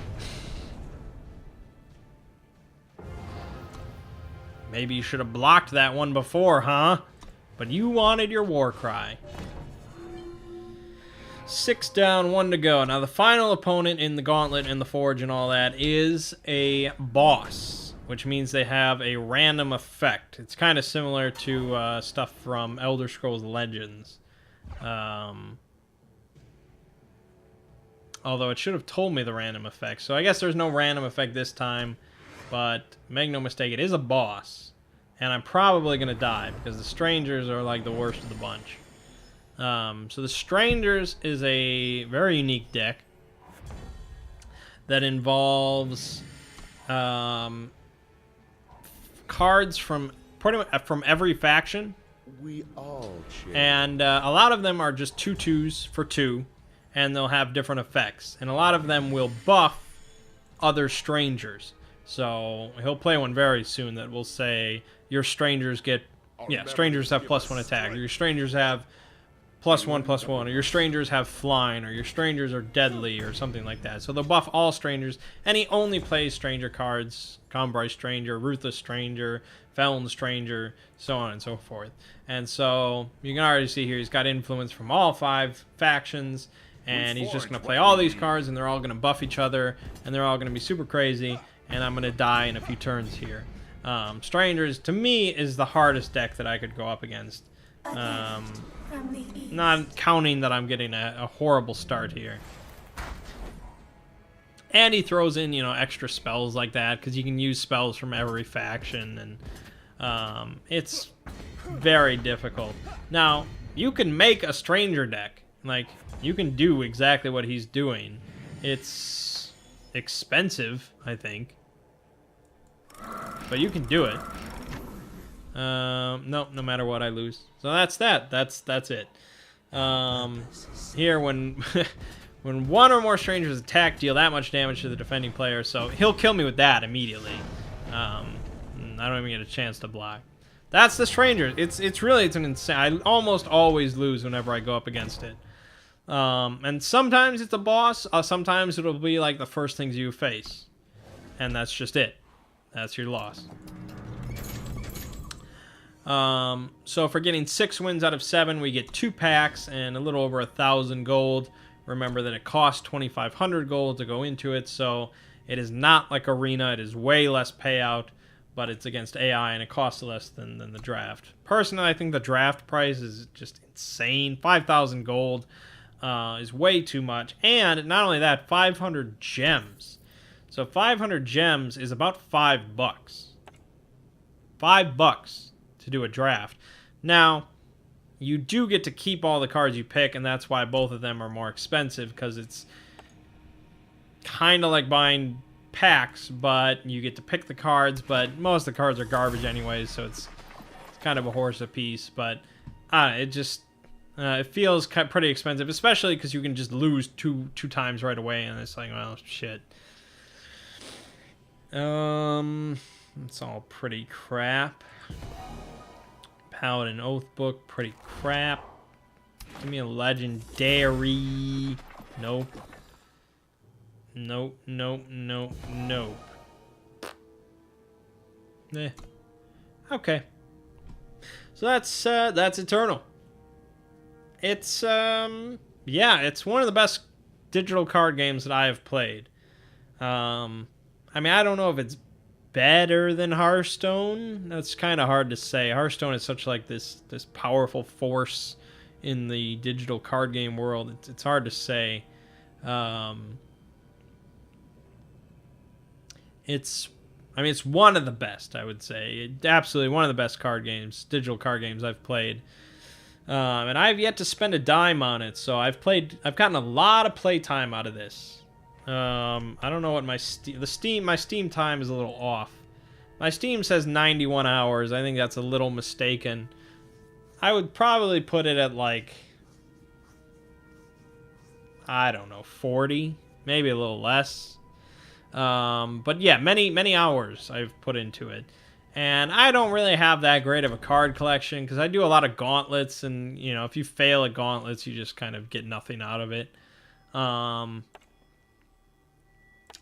Maybe you should have blocked that one before, huh? But you wanted your war cry. 6 down, 1 to go. Now, the final opponent in the gauntlet and the forge and all that is a boss, which means they have a random effect. It's kind of similar to stuff from Elder Scrolls Legends. Although it should have told me the random effect. So I guess there's no random effect this time. But make no mistake, it is a boss. And I'm probably going to die because the strangers are like the worst of the bunch. So the Strangers is a very unique deck that involves cards from pretty much from every faction, We all share. and a lot of them are just 2/2s for 2, and they'll have different effects, and a lot of them will buff other strangers. So he'll play one very soon that will say your strangers get, strangers have +1 attack, or your strangers have +1/+1, or your strangers have flying, or your strangers are deadly, or something like that. So they'll buff all strangers, and he only plays stranger cards: Combray Stranger, Ruthless Stranger, Felon Stranger, so on and so forth. And so you can already see here he's got influence from all 5 factions, and he's just going to play all these cards, and they're all going to buff each other, and they're all going to be super crazy, and I'm going to die in a few turns here. Strangers, to me, is the hardest deck that I could go up against. From the east. Not counting that I'm getting a horrible start here. And he throws in, extra spells like that, because you can use spells from every faction, and it's very difficult. Now, you can make a stranger deck. Like, you can do exactly what he's doing. It's expensive, I think. But you can do it. No matter what, I lose. So that's that. That's it. Here, when when 1 or more strangers attack, deal that much damage to the defending player. So he'll kill me with that immediately. I don't even get a chance to block. That's the stranger. It's an insane. I almost always lose whenever I go up against it. And sometimes it's a boss. Sometimes it'll be like the first things you face, and that's just it. That's your loss. So for getting 6 wins out of 7, we get 2 packs and a little over 1,000 gold. Remember that it costs 2,500 gold to go into it, so it is not like Arena. It is way less payout, but it's against AI, and it costs less than the draft. Personally, I think the draft price is just insane. 5,000 gold is way too much, and not only that, 500 gems. So 500 gems is about $5. $5 to do a draft. Now, you do get to keep all the cards you pick, and that's why both of them are more expensive, because it's kind of like buying packs, but you get to pick the cards, but most of the cards are garbage anyways, so it's kind of a horse apiece, but it just it feels pretty expensive, especially because you can just lose two times right away, and it's like, well, shit. It's all pretty crap. Paladin Oath Book, pretty crap. Give me a legendary. Nope. Nope, nope, nope, nope. Eh. Okay. So that's Eternal. It's yeah, it's one of the best digital card games that I have played. I mean, I don't know if it's better than Hearthstone. That's kind of hard to say. Hearthstone is such like this powerful force in the digital card game world. It's hard to say. It's one of the best, I would say. Absolutely one of the best digital card games I've played. And I've yet to spend a dime on it, so I've gotten a lot of play time out of this. I don't know what my Steam time is a little off. My Steam says 91 hours. I think that's a little mistaken. I would probably put it at like, I don't know, 40, maybe a little less. But yeah, many hours I've put into it. And I don't really have that great of a card collection because I do a lot of gauntlets, and you know, if you fail at gauntlets, you just kind of get nothing out of it.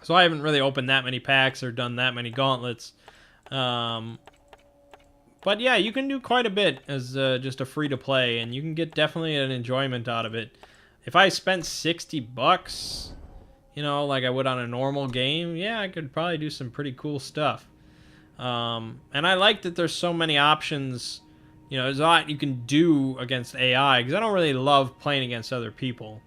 So I haven't really opened that many packs or done that many gauntlets. But yeah, you can do quite a bit as just a free-to-play, and you can get definitely an enjoyment out of it. If I spent $60, you know, like I would on a normal game, yeah, I could probably do some pretty cool stuff. And I like that there's so many options. You know, there's a lot you can do against AI, because I don't really love playing against other people.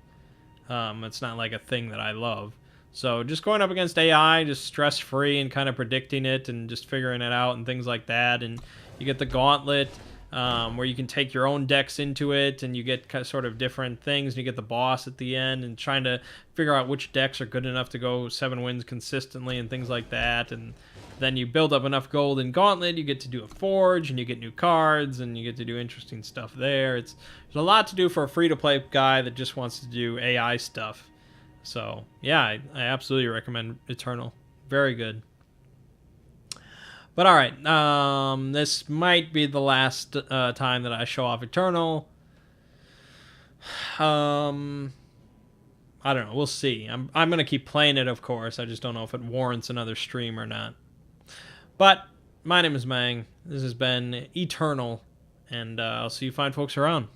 It's not like a thing that I love. So just going up against AI, just stress-free and kind of predicting it and just figuring it out and things like that. And you get the gauntlet, where you can take your own decks into it, and you get kind of sort of different things. And you get the boss at the end, and trying to figure out which decks are good enough to go 7 wins consistently and things like that. And then you build up enough gold in Gauntlet, you get to do a forge, and you get new cards, and you get to do interesting stuff there. There's a lot to do for a free-to-play guy that just wants to do AI stuff. So, yeah, I absolutely recommend Eternal. Very good. But alright, this might be the last time that I show off Eternal. I don't know, we'll see. I'm going to keep playing it, of course. I just don't know if it warrants another stream or not. But, my name is Mangg. This has been Eternal, and I'll see you fine folks around.